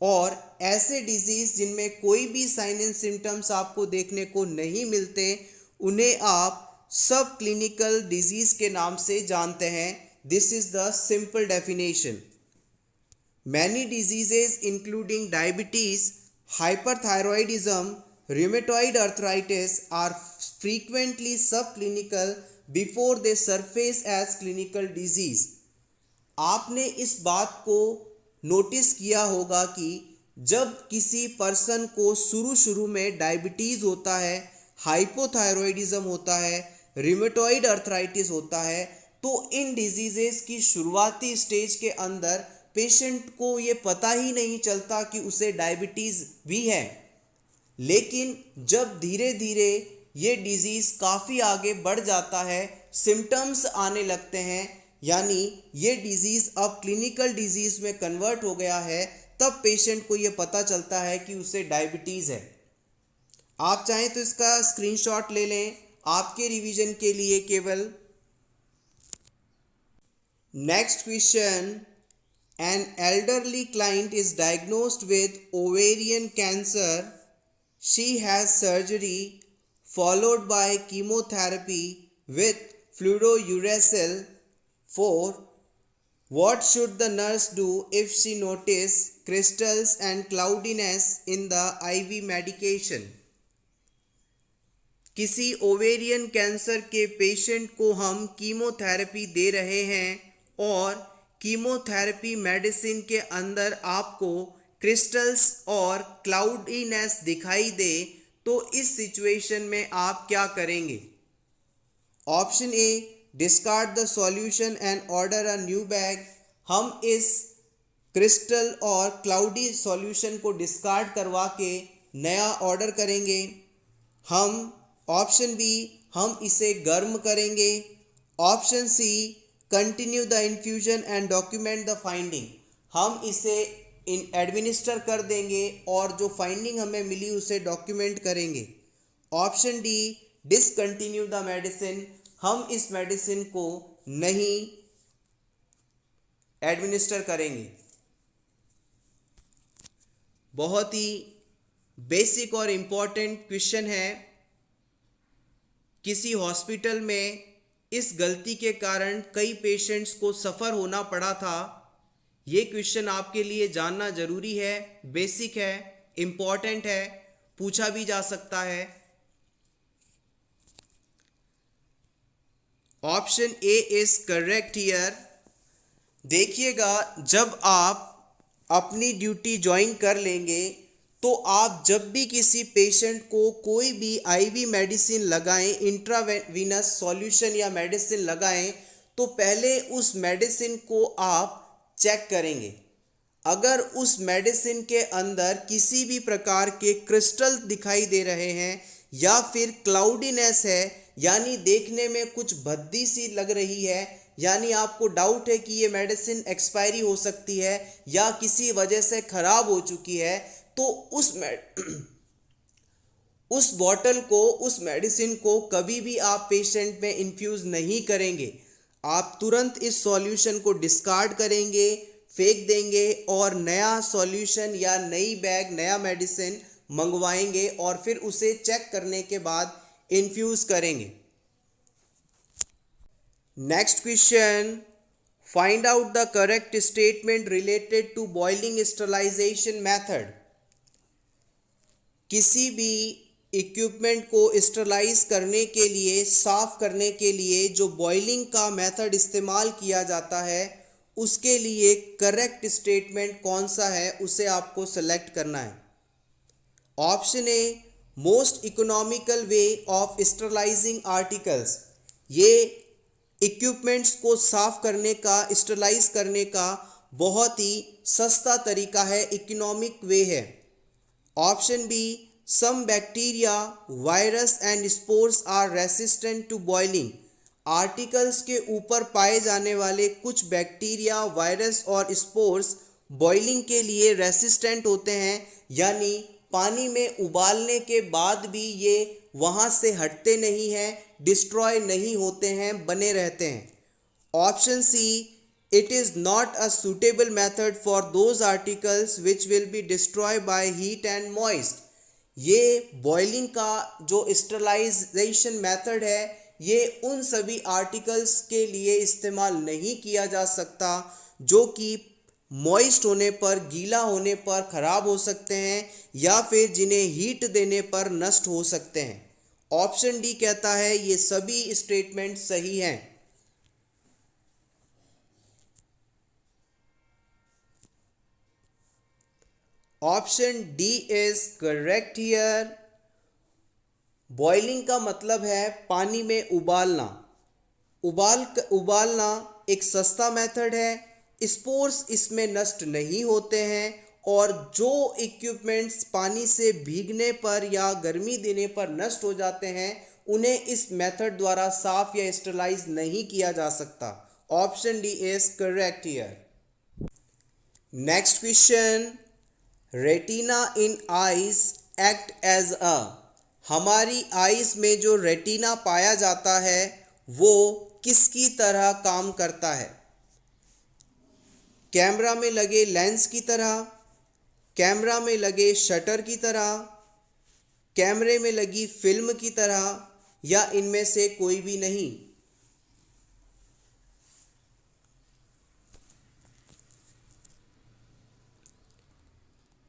और ऐसे डिजीज़ जिनमें कोई भी साइन एंड सिम्टम्स आपको देखने को नहीं मिलते उन्हें आप सब क्लिनिकल डिजीज़ के नाम से जानते हैं। This is the simple definition. Many diseases including diabetes, hyperthyroidism, rheumatoid arthritis are frequently subclinical before they surface as clinical disease. आपने इस बात को नोटिस किया होगा कि जब किसी पर्सन को शुरू में डायबिटीज़ होता है, हाइपोथायरॉयडिज्म होता है, रिमेटॉइड अर्थराइटिस होता है, तो इन डिजीज़ेस की शुरुआती स्टेज के अंदर पेशेंट को ये पता ही नहीं चलता कि उसे डायबिटीज़ भी है। लेकिन जब धीरे धीरे ये डिज़ीज़ काफ़ी आगे बढ़ जाता है, सिम्टम्स आने लगते हैं, यानी ये डिज़ीज़ अब क्लिनिकल डिज़ीज़ में कन्वर्ट हो गया है, तब पेशेंट को ये पता चलता है कि उसे डायबिटीज़ है। आप चाहें तो इसका स्क्रीनशॉट ले लें आपके रिवीजन के लिए केवल। Next question, an elderly client is diagnosed with ovarian cancer. She has surgery followed by chemotherapy with fluorouracil 4. What should the nurse do if she notices crystals and cloudiness in the IV medication? किसी ओवेरियन कैंसर के पेशेंट को हम कीमोथेरेपी दे रहे हैं और कीमोथेरेपी मेडिसिन के अंदर आपको क्रिस्टल्स और क्लाउडीनेस दिखाई दे, तो इस सिचुएशन में आप क्या करेंगे? Option A, discard the solution and order a new bag. हम इस क्रिस्टल और क्लाउडी सॉल्यूशन को डिस्कार्ड करवा के नया ऑर्डर करेंगे। ऑप्शन बी, हम इसे गर्म करेंगे। Option C, continue the infusion and document the finding. हम इसे एडमिनिस्टर कर देंगे और जो फाइंडिंग हमें मिली उसे डॉक्यूमेंट करेंगे। Option D, discontinue the medicine. हम इस मेडिसिन को नहीं एडमिनिस्टर करेंगे। बहुत ही बेसिक और इम्पॉर्टेंट क्वेश्चन है। किसी हॉस्पिटल में इस गलती के कारण कई पेशेंट्स को सफ़र होना पड़ा था। ये क्वेश्चन आपके लिए जानना ज़रूरी है, बेसिक है, इम्पॉर्टेंट है, पूछा भी जा सकता है। Option A is correct here. देखिएगा, जब आप अपनी ड्यूटी ज्वाइन कर लेंगे तो आप जब भी किसी पेशेंट को कोई भी आईवी मेडिसिन लगाएं, इंट्रावीनस सॉल्यूशन या मेडिसिन लगाएं, तो पहले उस मेडिसिन को आप चेक करेंगे। अगर उस मेडिसिन के अंदर किसी भी प्रकार के क्रिस्टल दिखाई दे रहे हैं या फिर क्लाउडीनेस है, यानी देखने में कुछ भद्दी सी लग रही है, यानी आपको डाउट है कि ये मेडिसिन एक्सपायरी हो सकती है या किसी वजह से ख़राब हो चुकी है, तो उस बॉटल को, उस मेडिसिन को कभी भी आप पेशेंट में इन्फ्यूज़ नहीं करेंगे। आप तुरंत इस सॉल्यूशन को डिस्कार्ड करेंगे, फेंक देंगे और नया सॉल्यूशन या नई बैग, नया मेडिसिन मंगवाएंगे और फिर उसे चेक करने के बाद इन्फ्यूज़ करेंगे। Next question, find out the correct statement related to boiling sterilisation method. किसी भी इक्विपमेंट को स्टरलाइज करने के लिए, साफ़ करने के लिए जो बॉइलिंग का मेथड इस्तेमाल किया जाता है, उसके लिए करेक्ट स्टेटमेंट कौन सा है उसे आपको सेलेक्ट करना है। Option A, most economical way of sterilising articles. ये इक्विपमेंट्स को साफ़ करने का, स्टरलाइज करने का बहुत ही सस्ता तरीका है, इकोनॉमिक वे है। Option B, some bacteria, virus and spores are resistant to boiling. Articles के ऊपर पाए जाने वाले कुछ बैक्टीरिया, वायरस और स्पोर्स बॉइलिंग के लिए रेसिस्टेंट होते हैं, यानी पानी में उबालने के बाद भी ये वहाँ से हटते नहीं हैं, डिस्ट्रॉय नहीं होते हैं, बने रहते हैं। Option C, it is not a suitable method for those articles which will be destroy by heat and moist. ये बॉइलिंग का जो स्टरलाइजेशन मेथड है, ये उन सभी आर्टिकल्स के लिए इस्तेमाल नहीं किया जा सकता जो कि मॉइस्ट होने पर, गीला होने पर ख़राब हो सकते हैं या फिर जिन्हें हीट देने पर नष्ट हो सकते हैं। ऑप्शन डी कहता है ये सभी स्टेटमेंट सही हैं। Option D is correct here. Boiling का मतलब है पानी में उबालना। उबालना एक सस्ता मेथड है, स्पोर्स इसमें नष्ट नहीं होते हैं और जो इक्विपमेंट्स पानी से भीगने पर या गर्मी देने पर नष्ट हो जाते हैं उन्हें इस मेथड द्वारा साफ या स्टरलाइज नहीं किया जा सकता। Option D is correct here. Next question, retina in eyes act as a. हमारी आइज में जो रेटिना पाया जाता है वो किसकी तरह काम करता है? कैमरा में लगे लेंस की तरह, कैमरा में लगे शटर की तरह, कैमरे में लगी फिल्म की तरह, या इनमें से कोई भी नहीं?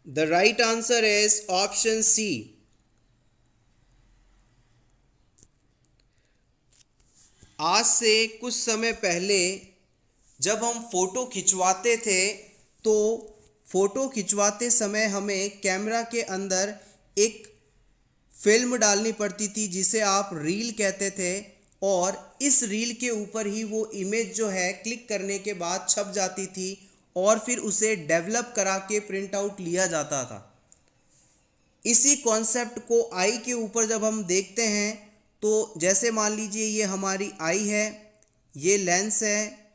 The right answer is option C. आज से कुछ समय पहले जब हम फ़ोटो खिंचवाते थे तो फ़ोटो खिंचवाते समय हमें कैमरा के अंदर एक फिल्म डालनी पड़ती थी जिसे आप रील कहते थे, और इस रील के ऊपर ही वो इमेज जो है क्लिक करने के बाद छप जाती थी और फिर उसे डेवलप करा के प्रिंट आउट लिया जाता था। इसी कॉन्सेप्ट को आई के ऊपर जब हम देखते हैं तो जैसे मान लीजिए ये हमारी आई है, ये लेंस है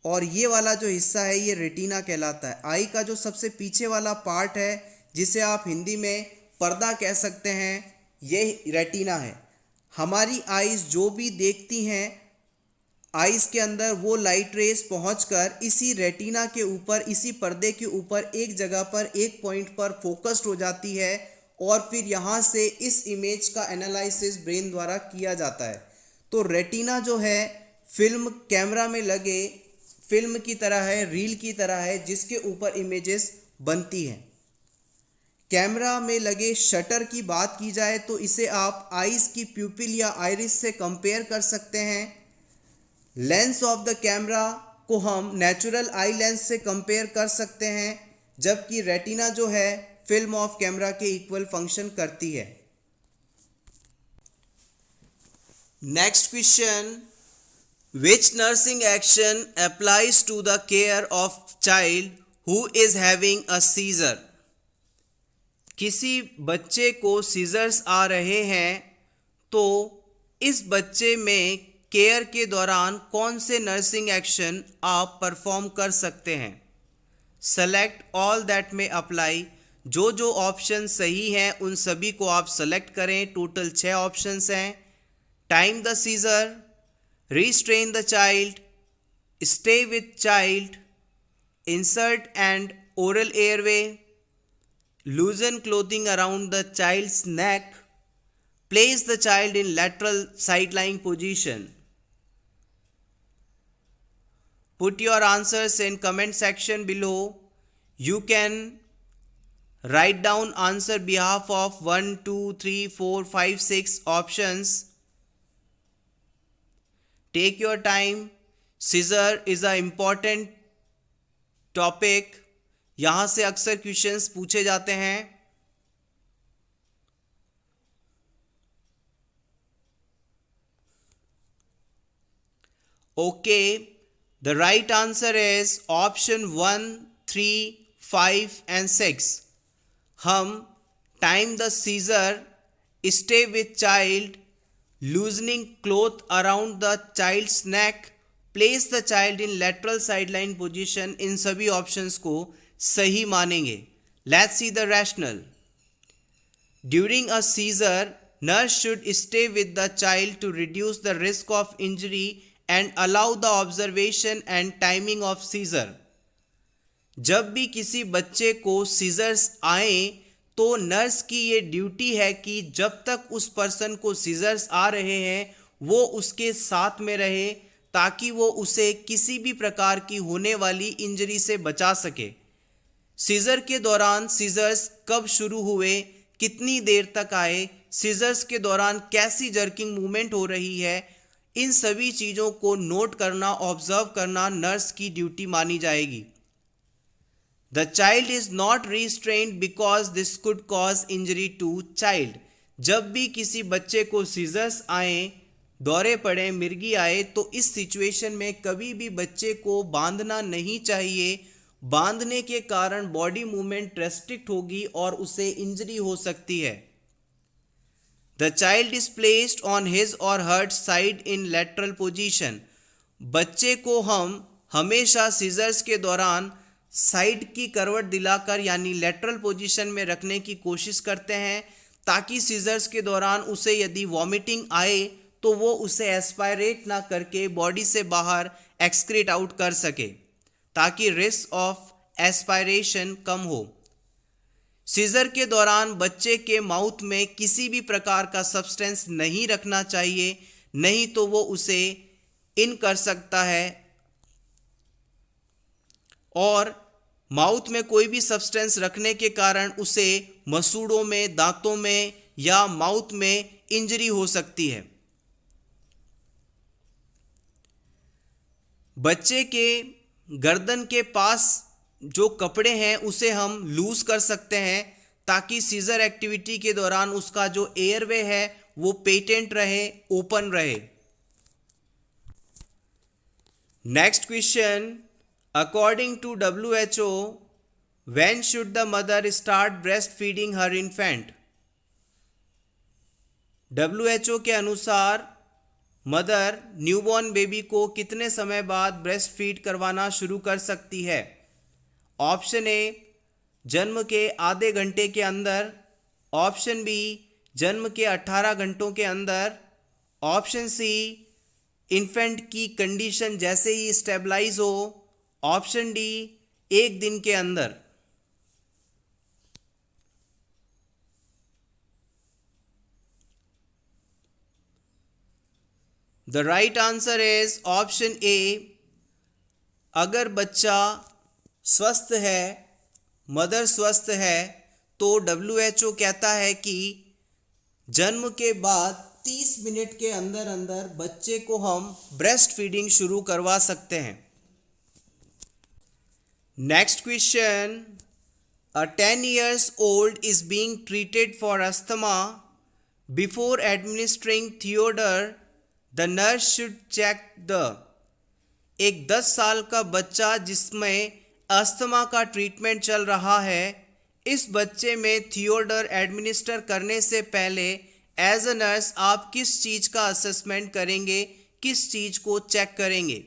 और ये वाला जो हिस्सा है ये रेटिना कहलाता है। आई का जो सबसे पीछे वाला पार्ट है जिसे आप हिंदी में पर्दा कह सकते हैं, ये रेटिना है। हमारी आइज़ जो भी देखती हैं, आइज़ के अंदर वो लाइट रेस पहुंचकर इसी रेटिना के ऊपर, इसी पर्दे के ऊपर एक जगह पर, एक पॉइंट पर फोकस्ड हो जाती है और फिर यहाँ से इस इमेज का एनालिसिस ब्रेन द्वारा किया जाता है। तो रेटिना जो है फिल्म, कैमरा में लगे फिल्म की तरह है, रील की तरह है जिसके ऊपर इमेजेस बनती हैं। कैमरा में लगे शटर की बात की जाए तो इसे आप आइज़ की प्यूपिल या आइरिस से कंपेयर कर सकते हैं। लेंस ऑफ द कैमरा को हम नेचुरल आई लेंस से कंपेयर कर सकते हैं, जबकि रेटिना जो है फिल्म ऑफ कैमरा के इक्वल फंक्शन करती है। Next question, which nursing action applies to the care of child who is having a seizure? किसी बच्चे को सीजर्स आ रहे हैं तो इस बच्चे में केयर के दौरान कौन से नर्सिंग एक्शन आप परफॉर्म कर सकते हैं? सेलेक्ट ऑल दैट में अप्लाई। जो जो ऑप्शन सही हैं उन सभी को आप सेलेक्ट करें। टोटल 6 ऑप्शंस हैं। Time the seizure, restrain the child, stay with child, insert and oral airway, loosen clothing around the child's neck, place the child in lateral side-lying position. Put your answers in comment section below. You can write down answer behalf of 1, 2, 3, 4, 5, 6 options. Take your time. Scissor is a important topic. यहाँ से अक्सर क्वेश्चंस पूछे जाते हैं। Okay, the right answer is option 1, 3, 5 and 6. हम time the scissor, stay with child, loosening cloth around the child's neck, place the child in lateral sideline position, इन सभी ऑप्शंस को सही मानेंगे. Let's see the rationale. During a seizure, nurse should stay with the child to reduce the risk of injury and allow the observation and timing of seizure. जब भी किसी बच्चे को सीजर्स आए तो नर्स की ये ड्यूटी है कि जब तक उस पर्सन को सीजर्स आ रहे हैं वो उसके साथ में रहे ताकि वो उसे किसी भी प्रकार की होने वाली इंजरी से बचा सके. सीजर के दौरान सीजर्स कब शुरू हुए, कितनी देर तक आए, सीजर्स के दौरान कैसी जर्किंग मूवमेंट हो रही है, इन सभी चीज़ों को नोट करना, ऑब्जर्व करना नर्स की ड्यूटी मानी जाएगी. The child is not restrained because this could cause injury to child. जब भी किसी बच्चे को सीजर्स आए, दौरे पड़े, मिर्गी आए तो इस सिचुएशन में कभी भी बच्चे को बांधना नहीं चाहिए. बांधने के कारण बॉडी मूवमेंट रेस्ट्रिक्ट होगी और उसे इंजरी हो सकती है. The child is placed on his or her side in lateral position. बच्चे को हम हमेशा सीजर्स के दौरान साइड की करवट दिलाकर यानी लेटरल पोजीशन में रखने की कोशिश करते हैं ताकि सीजर्स के दौरान उसे यदि वॉमिटिंग आए तो वो उसे एस्पायरेट ना करके बॉडी से बाहर एक्सक्रीट आउट कर सके ताकि रिस्क ऑफ एस्पायरेशन कम हो. सीजर के दौरान बच्चे के माउथ में किसी भी प्रकार का सब्सटेंस नहीं रखना चाहिए, नहीं तो वो उसे इन कर सकता है और माउथ में कोई भी सब्सटेंस रखने के कारण उसे मसूड़ों में, दांतों में या माउथ में इंजरी हो सकती है. बच्चे के गर्दन के पास जो कपड़े हैं उसे हम लूज कर सकते हैं ताकि सीजर एक्टिविटी के दौरान उसका जो एयरवे है वो पेटेंट रहे, ओपन रहे. Next question. According to WHO, when should the mother start breastfeeding her infant? WHO के अनुसार मदर न्यूबॉर्न बेबी को कितने समय बाद ब्रेस्ट फीड करवाना शुरू कर सकती है? ऑप्शन ए जन्म के आधे घंटे के अंदर, ऑप्शन बी जन्म के 18 घंटों के अंदर, ऑप्शन सी इन्फेंट की कंडीशन जैसे ही स्टेबलाइज हो, ऑप्शन डी 1 दिन के अंदर. The right answer is option ए. अगर बच्चा स्वस्थ है, मदर स्वस्थ है तो WHO कहता है कि जन्म के बाद 30 मिनट के अंदर अंदर बच्चे को हम ब्रेस्ट फीडिंग शुरू करवा सकते हैं. Next question. A 10 years old is being treated for asthma. Before administering Theodore, the nurse should check the. एक 10 साल का बच्चा जिसमें अस्थमा का ट्रीटमेंट चल रहा है, इस बच्चे में थियोडर एडमिनिस्टर करने से पहले एज अ नर्स आप किस चीज़ का असेसमेंट करेंगे, किस चीज़ को चेक करेंगे?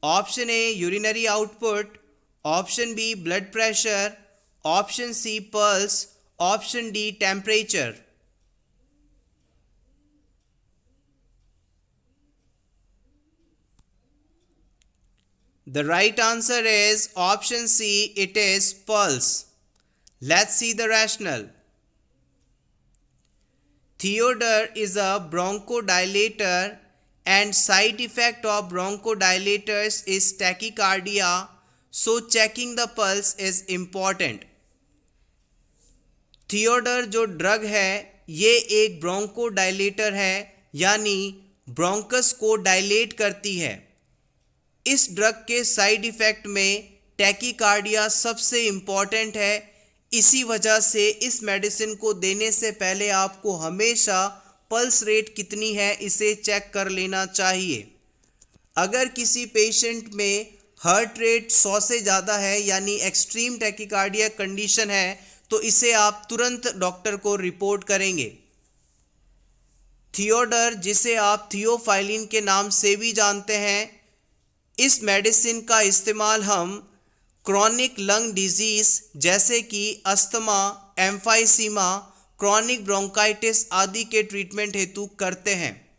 Option A urinary output, option B blood pressure, option C pulse, option D temperature. The right answer is option C, it is pulse. Let's see the rationale. Theodore is a bronchodilator and side effect of bronchodilators is tachycardia, so checking the pulse is important. Theodur जो ड्रग है ये एक ब्रोंकोडाइलेटर है यानी ब्रोंकस को डायलेट करती है. इस ड्रग के साइड इफ़ेक्ट में टैकीकार्डिया सबसे इम्पॉर्टेंट है. इसी वजह से इस मेडिसिन को देने से पहले आपको हमेशा पल्स रेट कितनी है इसे चेक कर लेना चाहिए. अगर किसी पेशेंट में हार्ट रेट 100 से ज़्यादा है यानी एक्सट्रीम टैकीकार्डिया कंडीशन है तो इसे आप तुरंत डॉक्टर को रिपोर्ट करेंगे. थियोडर, जिसे आप थियोफाइलिन के नाम से भी जानते हैं, इस मेडिसिन का इस्तेमाल हम क्रॉनिक लंग डिजीज जैसे कि अस्थमा, एम्फाइसीमा, क्रॉनिक ब्रोंकाइटिस आदि के ट्रीटमेंट हेतु करते हैं।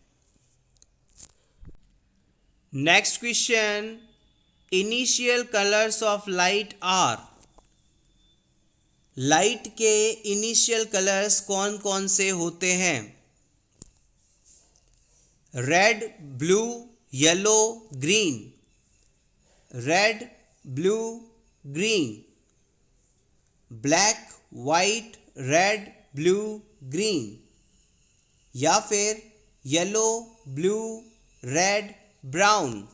Next question, initial colours of light are. Light के इनिशियल कलर्स कौन कौन से होते हैं? Red, blue, yellow, green. Red, blue, green. Black, white, red, blue, green. या फिर yellow, blue, red, brown.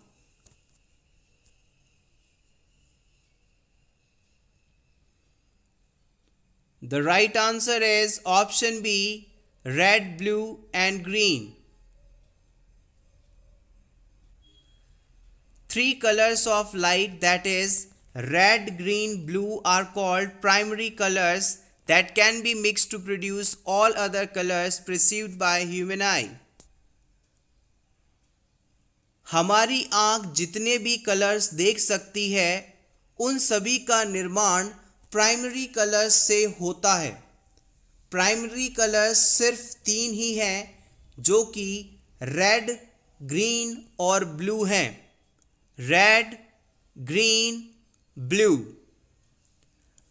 The right answer is option B, red, blue and green. Three colors of light, that is red, green, blue, are called primary colors that can be mixed to produce all other colors perceived by human eye. हमारी आँख जितने भी कलर्स देख सकती है उन सभी का निर्माण प्राइमरी कलर्स से होता है। प्राइमरी कलर्स सिर्फ तीन ही हैं, जो कि रेड, ग्रीन और ब्लू हैं। Red, green, blue.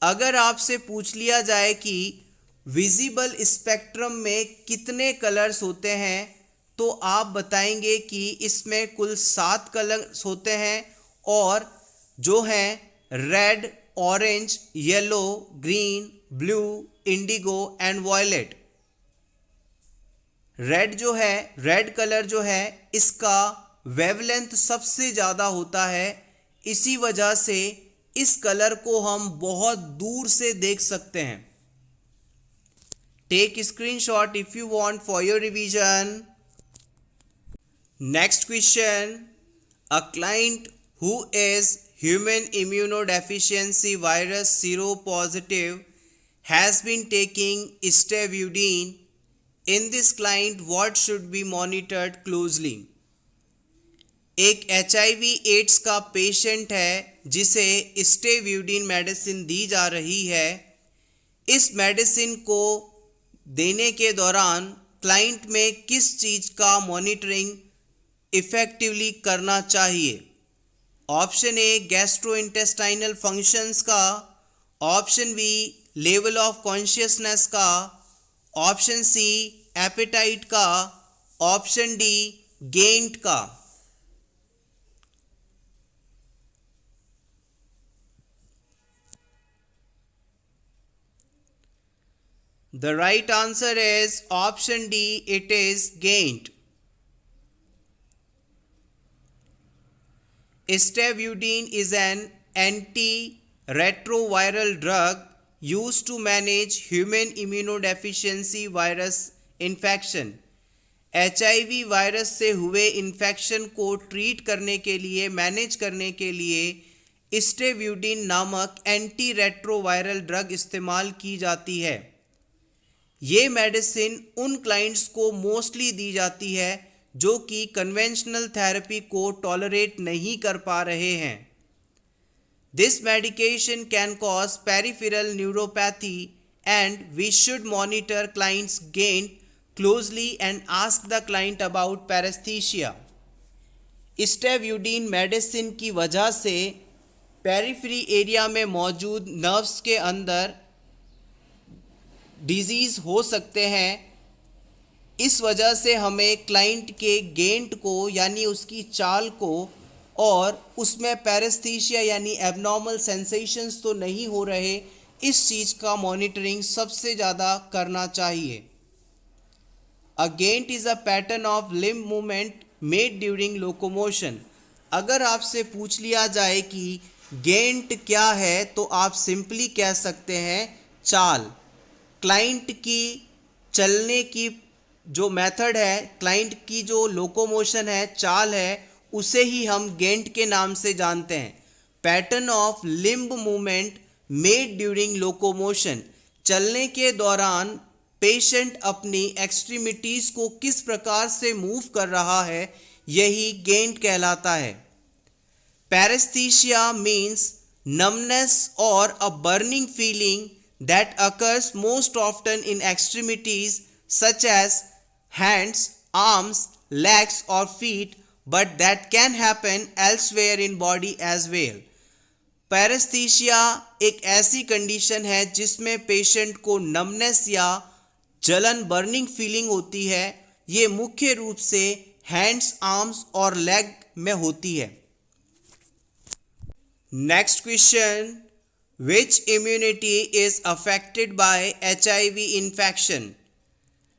अगर आपसे पूछ लिया जाए कि विजिबल स्पेक्ट्रम में कितने कलर्स होते हैं तो आप बताएंगे कि इसमें कुल 7 कलर्स होते हैं, और जो हैं red, orange, yellow, green, blue, indigo and violet. Red colour जो है इसका वेवलेंथ सबसे ज़्यादा होता है, इसी वजह से इस कलर को हम बहुत दूर से देख सकते हैं। Take screenshot if you want for your revision. Next question, a client who is human immunodeficiency virus seropositive has been taking stavudine. In this client, what should be monitored closely? एक HIV एड्स का पेशेंट है जिसे स्टेव्यूडिन मेडिसिन दी जा रही है। इस मेडिसिन को देने के दौरान क्लाइंट में किस चीज़ का मॉनिटरिंग इफ़ेक्टिवली करना चाहिए? ऑप्शन ए, गैस्ट्रोइंटेस्टाइनल फंक्शंस का। Option B, level of consciousness का। ऑप्शन सी, एपेटाइट का। ऑप्शन डी, गेंट का। The right answer is option D, it is gained. Stavudine is an antiretroviral drug used to manage human immunodeficiency virus infection. HIV virus से हुए इन्फेक्शन को ट्रीट करने के लिए, मैनेज करने के लिए स्टेव्यूडिन नामक एंटी रेट्रोवायरल ड्रग इस्तेमाल की जाती है। ये मेडिसिन उन क्लाइंट्स को मोस्टली दी जाती है जो कि कन्वेंशनल थेरेपी को टॉलरेट नहीं कर पा रहे हैं। This medication can cause peripheral neuropathy and we should monitor clients gain closely and ask the client about paraesthesia. Stavudine medicine की वजह से पेरिफेरी एरिया में मौजूद नर्व्स के अंदर डिजीज़ हो सकते हैं। इस वजह से हमें क्लाइंट के गेंट को यानी उसकी चाल को और उसमें पैरेस्थीसिया यानी एबनॉर्मल सेंसेशंस तो नहीं हो रहे, इस चीज़ का मॉनिटरिंग सबसे ज़्यादा करना चाहिए। A gait is a pattern of limb movement made during locomotion. अगर आपसे पूछ लिया जाए कि गेंट क्या है तो आप सिंपली कह सकते हैं चाल। क्लाइंट की चलने की जो मेथड है, क्लाइंट की जो लोकोमोशन है, चाल है, उसे ही हम गेंट के नाम से जानते हैं। Pattern of limb movement made during locomotion, चलने के दौरान पेशेंट अपनी एक्सट्रीमिटीज़ को किस प्रकार से मूव कर रहा है, यही गेंट कहलाता है। Paraesthesia means numbness or a burning feeling that occurs most often in extremities such as hands, arms, legs or feet, but that can happen elsewhere in body as well. Paraesthesia एक ऐसी कंडीशन है जिसमें पेशेंट को नमनेस या जलन बर्निंग फीलिंग होती है। ये मुख्य रूप से हैंड्स, आर्म्स और लेग में होती है। Next question, which immunity is affected by HIV infection?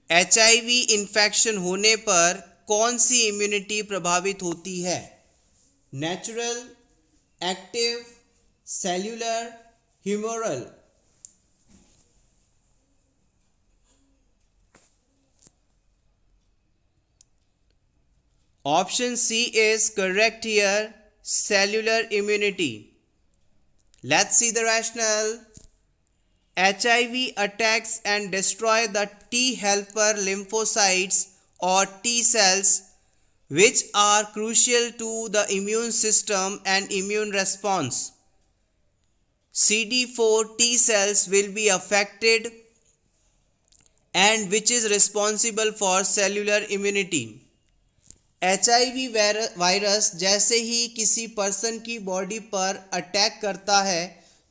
HIV infection होने पर कौन सी इम्यूनिटी प्रभावित होती है? Natural, active, cellular, humoral? Option C is correct here, cellular immunity. Let's see the rationale. HIV attacks and destroy the T helper lymphocytes or T cells, which are crucial to the immune system and immune response. CD4 T cells will be affected, and which is responsible for cellular immunity. HIV virus जैसे ही किसी पर्सन की बॉडी पर अटैक करता है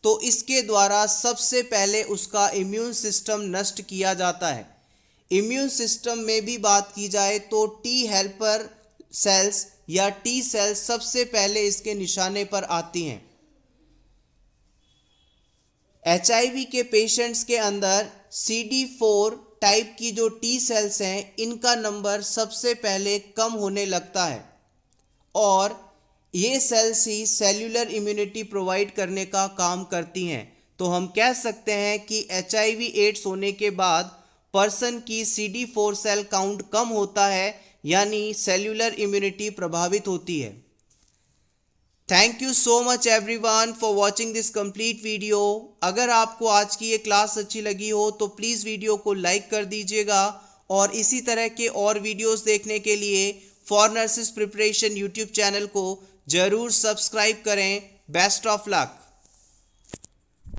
तो इसके द्वारा सबसे पहले उसका इम्यून सिस्टम नष्ट किया जाता है। इम्यून सिस्टम में भी बात की जाए तो टी हेल्पर सेल्स या टी सेल्स सबसे पहले इसके निशाने पर आती हैं। HIV के पेशेंट्स के अंदर CD4 टाइप की जो टी सेल्स हैं इनका नंबर सबसे पहले कम होने लगता है और ये सेल्स ही सेल्यूलर इम्यूनिटी प्रोवाइड करने का काम करती हैं। तो हम कह सकते हैं कि HIV एड्स होने के बाद पर्सन की CD4 सेल काउंट कम होता है, यानी सेल्यूलर इम्यूनिटी प्रभावित होती है। Thank you so much everyone for watching this complete video. अगर आपको आज की ये क्लास अच्छी लगी हो तो प्लीज़ वीडियो को लाइक कर दीजिएगा और इसी तरह के और वीडियोस देखने के लिए for nurses preparation YouTube channel को ज़रूर सब्सक्राइब करें। Best of luck.